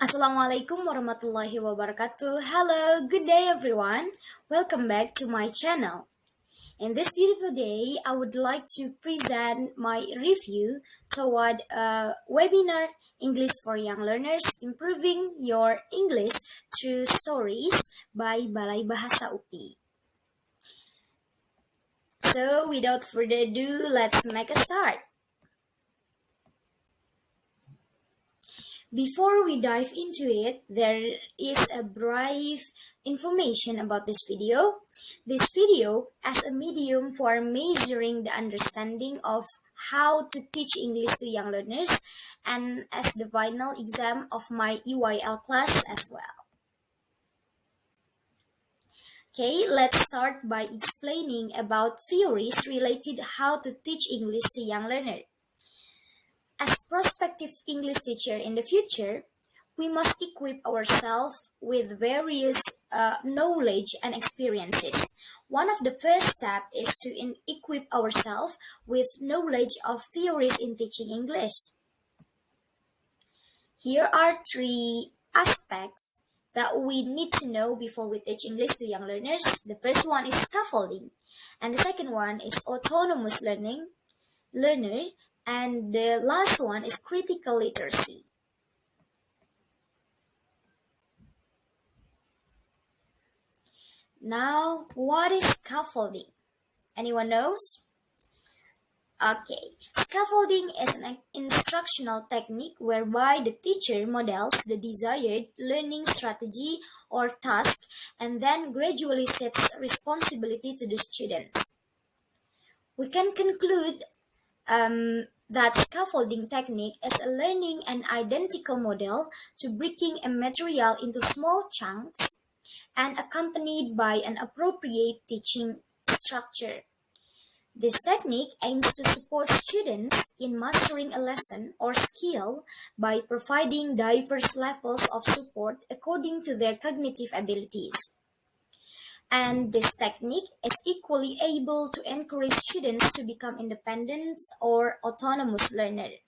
Assalamualaikum warahmatullahi wabarakatuh. Hello, good day everyone. Welcome back to my channel. In this beautiful day, I would like to present my review toward a webinar English for Young Learners Improving Your English Through Stories by Balai Bahasa UPI. So without further ado, let's make a start. Before we dive into it, there is a brief information about this video. This video as a medium for measuring the understanding of how to teach English to young learners and as the final exam of my EYL class as well. Okay, let's start by explaining about theories related how to teach English to young learners. As prospective English teacher in the future, we must equip ourselves with various knowledge and experiences. One of the first steps is to equip ourselves with knowledge of theories in teaching English. Here are three aspects that we need to know before we teach English to young learners. The first one is scaffolding, and the second one is autonomous learner, and the last one is critical literacy. Now, what is scaffolding? Anyone knows? Okay, scaffolding is an instructional technique whereby the teacher models the desired learning strategy or task and then gradually shifts responsibility to the students. We can conclude that scaffolding technique is a learning an identical model to breaking a material into small chunks and accompanied by an appropriate teaching structure. This technique aims to support students in mastering a lesson or skill by providing diverse levels of support according to their cognitive abilities. And this technique is equally able to encourage students to become independent or autonomous learners.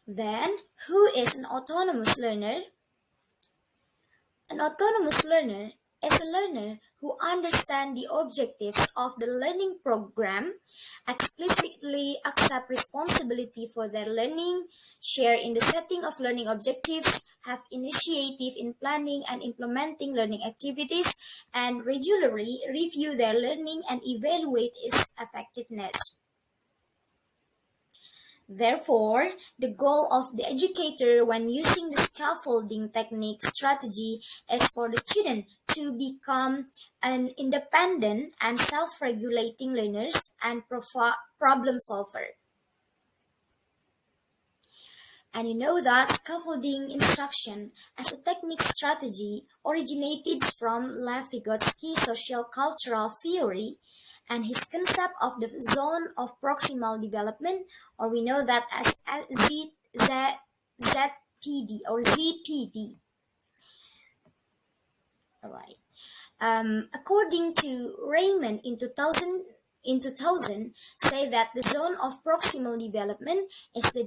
Then, who is an autonomous learner? An autonomous learner is a learner who understands the objectives of the learning program, explicitly accept responsibility for their learning, share in the setting of learning objectives, have initiative in planning and implementing learning activities, and regularly review their learning and evaluate its effectiveness. Therefore, the goal of the educator when using the scaffolding technique strategy is for the student to become an independent and self-regulating learners and problem solver. And you know that scaffolding instruction as a technique strategy originated from Lev Vygotsky's social cultural theory and his concept of the zone of proximal development, or we know that as ZPD or ZPD. All right. According to Raymond in 2000 say that the zone of proximal development is the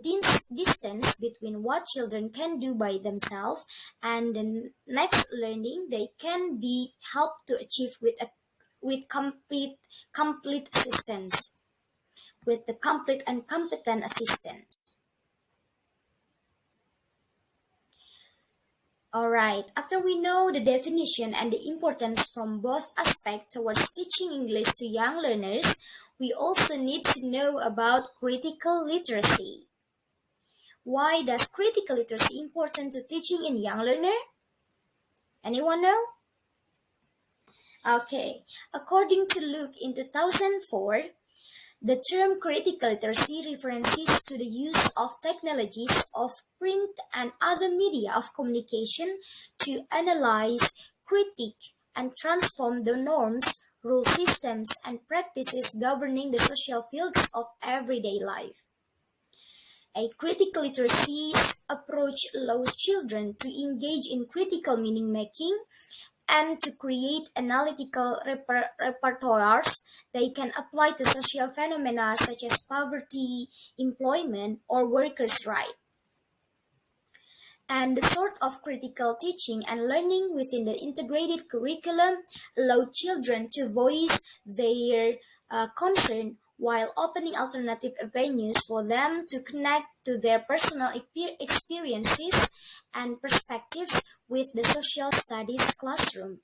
distance between what children can do by themselves and the next learning they can be helped to achieve with complete assistance, with the complete and competent assistance. Alright, after we know the definition and the importance from both aspects towards teaching English to young learners, we also need to know about critical literacy. Why does critical literacy important to teaching in young learner? Anyone know? Okay, according to Luke in 2004, the term critical literacy references to the use of technologies of print and other media of communication to analyze, critique, and transform the norms, rule systems, and practices governing the social fields of everyday life. A critical literacy approach allows children to engage in critical meaning-making and to create analytical repertoires they can apply to social phenomena such as poverty, employment, or workers' rights. And the sort of critical teaching and learning within the integrated curriculum allow children to voice their concern while opening alternative avenues for them to connect to their personal experiences and perspectives with the social studies classroom.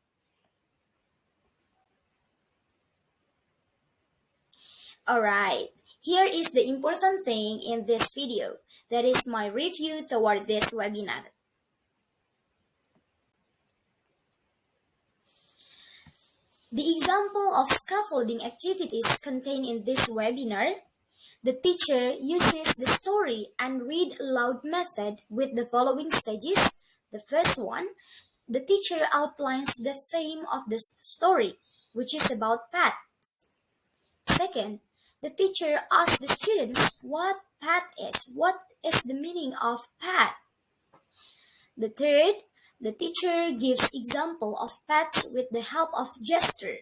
Alright, here is the important thing in this video. That is my review toward this webinar. The example of scaffolding activities contained in this webinar, the teacher uses the story and read aloud method with the following stages. The first one, the teacher outlines the theme of the story, which is about pets. Second, the teacher asks the students what pet is, what is the meaning of pet. The third, the teacher gives example of pets with the help of gesture.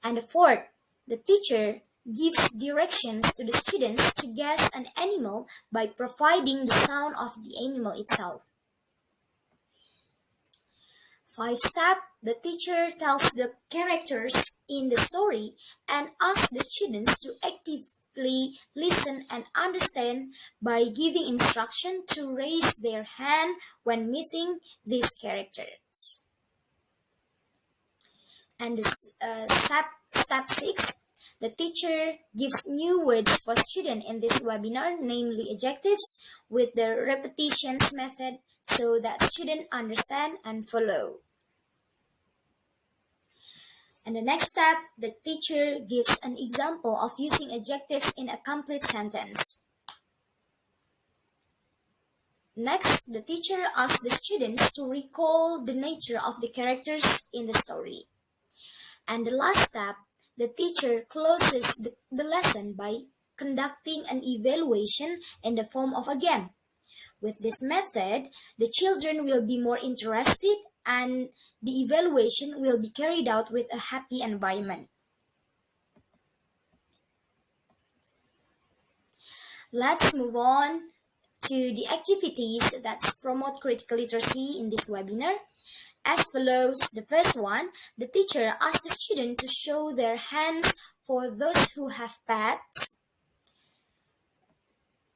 And the fourth, the teacher gives directions to the students to guess an animal by providing the sound of the animal itself. 5 step, the teacher tells the characters in the story and asks the students to actively listen and understand by giving instruction to raise their hand when meeting these characters. And step 6, the teacher gives new words for students in this webinar, namely adjectives, with the repetitions method so that students understand and follow. And the next step, the teacher gives an example of using adjectives in a complete sentence. Next, the teacher asks the students to recall the nature of the characters in the story. And the last step, the teacher closes the lesson by conducting an evaluation in the form of a game. With this method, the children will be more interested and the evaluation will be carried out with a happy environment. Let's move on to the activities that promote critical literacy in this webinar. As follows, the first one, the teacher asks the student to show their hands for those who have pets.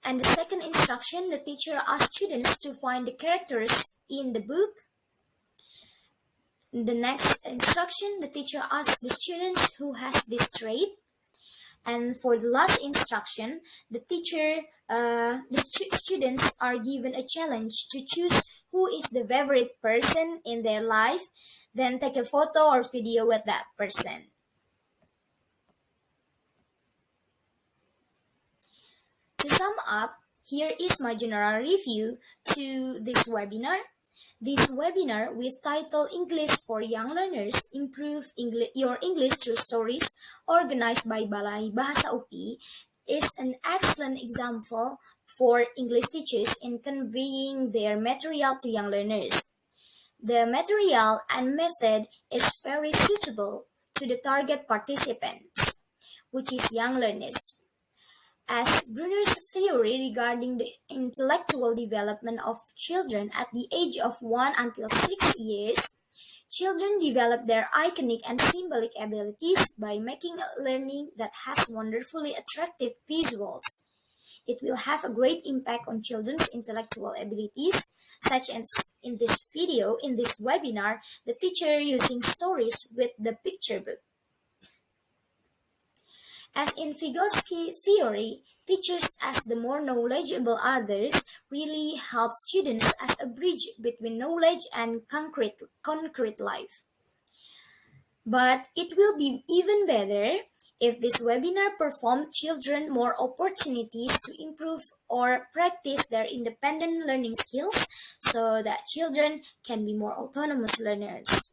And the second instruction, the teacher asks students to find the characters in the book. The next instruction, the teacher asks the students who has this trait. And for the last instruction, the students are given a challenge to choose who is the favorite person in their life, then take a photo or video with that person. To sum up, here is my general review to this webinar. This webinar with title English for Young Learners, Improve Your English Through Stories, organized by Balai Bahasa UPI, is an excellent example for English teachers in conveying their material to young learners. The material and method is very suitable to the target participants, which is young learners. As Brunner's theory regarding the intellectual development of children at the age of 1 until 6 years, children develop their iconic and symbolic abilities by making a learning that has wonderfully attractive visuals. It will have a great impact on children's intellectual abilities, such as in this webinar, the teacher using stories with the picture book. As in Vygotsky theory, teachers as the more knowledgeable others really help students as a bridge between knowledge and concrete life. But it will be even better if this webinar performed children more opportunities to improve or practice their independent learning skills so that children can be more autonomous learners.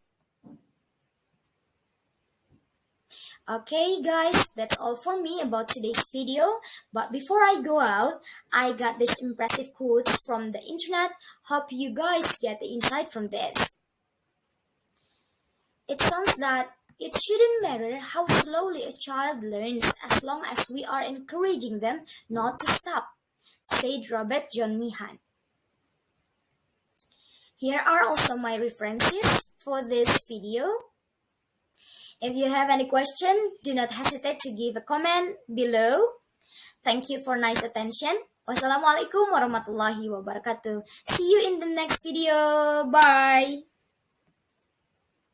Okay guys, that's all for me about today's video. But before I go out, I got this impressive quotes from the internet. Hope you guys get the insight from this. It sounds that it shouldn't matter how slowly a child learns as long as we are encouraging them not to stop, said Robert John Meehan. Here are also my references for this video. If you have any question, do not hesitate to give a comment below. Thank you for nice attention. Wassalamualaikum warahmatullahi wabarakatuh. See you in the next video. Bye.